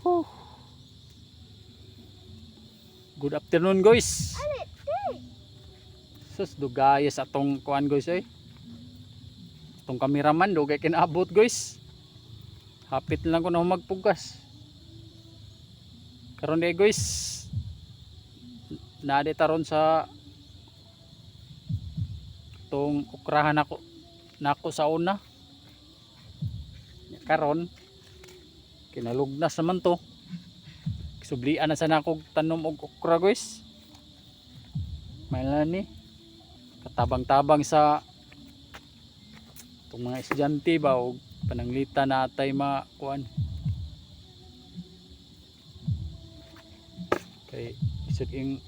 Whew. Good afternoon guys. Sus dugaya sa atong kuan guys eh. Atong kameraman dugay kinaabot guys. Hapit lang ko na magpugas. Karon di guys. Naadi taron sa tong ukrahan ako nako sa una. Karon kinalugnas naman to. Sublian na sa nakog tanom og okra guys. Mayroon ni katabang-tabang sa itong mga estudyante ba o pananglita na atay makuan. Kay isud ing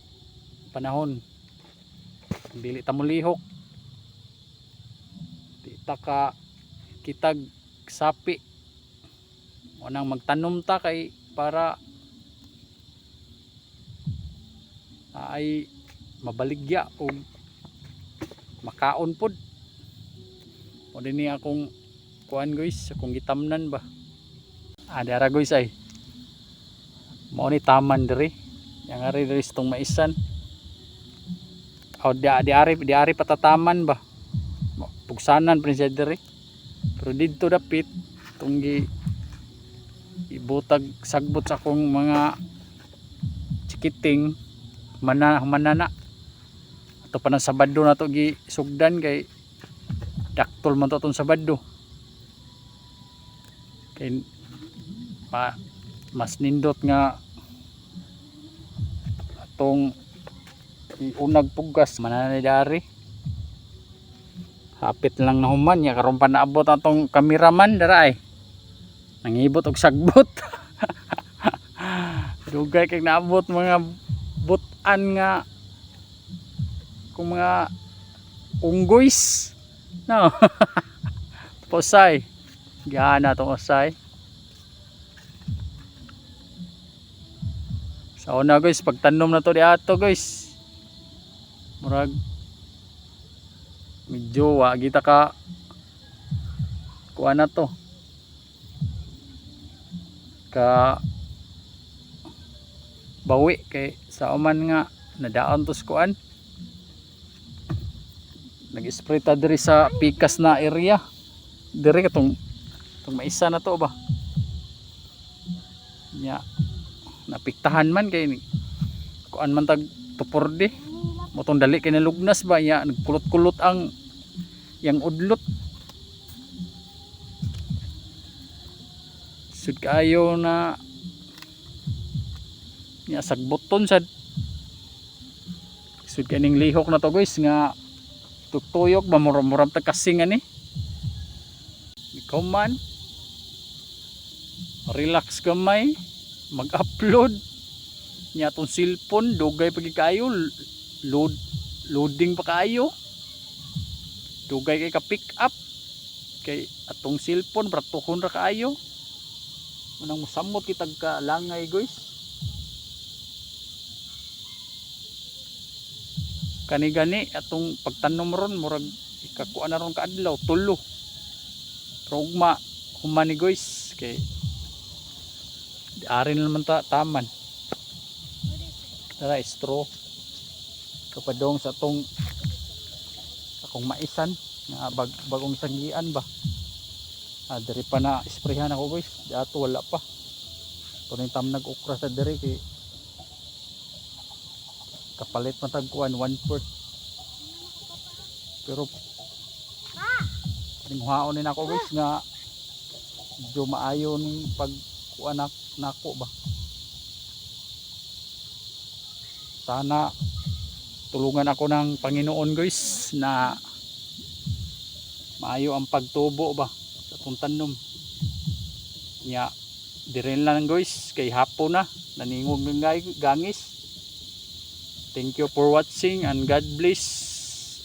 panahon dili ta molihok. Di ta ka kitag sapi. O nang magtanom ta kay para ay mabaligya o makaon pod. O din ni akong kuan guys, akong gitamnan ba. Dara guys ay mao ni taman diri. Yang ari diri stong maisan. O di ari patataman ba. Pugsanan prinsya diri. Pero didto dapit tunggi ibutag sagbot sa akong mga chikiting manana ato pa ng Sabado na to gi sugdan kay daktol man to tong Sabado kay mas nindot nga atong iunag pugas mananay dari. Hapit lang na human ya karon pa naabot atong kameraman dara ay nangibot og sagbot. Dugay kay naabot mga butan nga kung mga unggoys no. Posay gana tong usay sa una guys pagtanom na to di ato guys murag medyo wa kita ka kuha na to ka bawi kay sa uman nga nadaon to skuan nag-spray ta diri sa pikas na area diri katong maisa na to ba nya napiktahan man kay kuan man tag tuporde motong dali kay nalugnas ba nya nagkulot-kulot ang yang udlot sud kayo na nya sagboton sad sud kaning lihok na to guys nga tutuyok ba muram-muram ta kasing ani ikaw man relax gamay mag-upload nya tong cellphone dugay pagi kayo loading pa kayo dugay kay ka pick up kay atong cellphone bratuhon ra kaayo manang mosamot kitag ka langay guys. Kani-gani atong pagtanom ron murag ikakuan na ron kaadlaw tulo rugma human ni guys kay ari naman ta taman tara straw kapadong sa atong akong maisan nga bagong sanggian ba diri pa na sprayhan ako guys dato wala pa tuning tamnag okra sa diri kay kapalit matagkuan 1/4 pero ninghuaon ni nako guys nga medyo maayo ning pagkuan nako ba sana tulungan ako ng Panginoon guys na maayo ang pagtubo ba sa atong tanom nya diren lang guys kay hapon na naningog ng gangis. Thank you for watching and God bless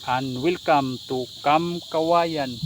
and welcome to Kam Kawayan.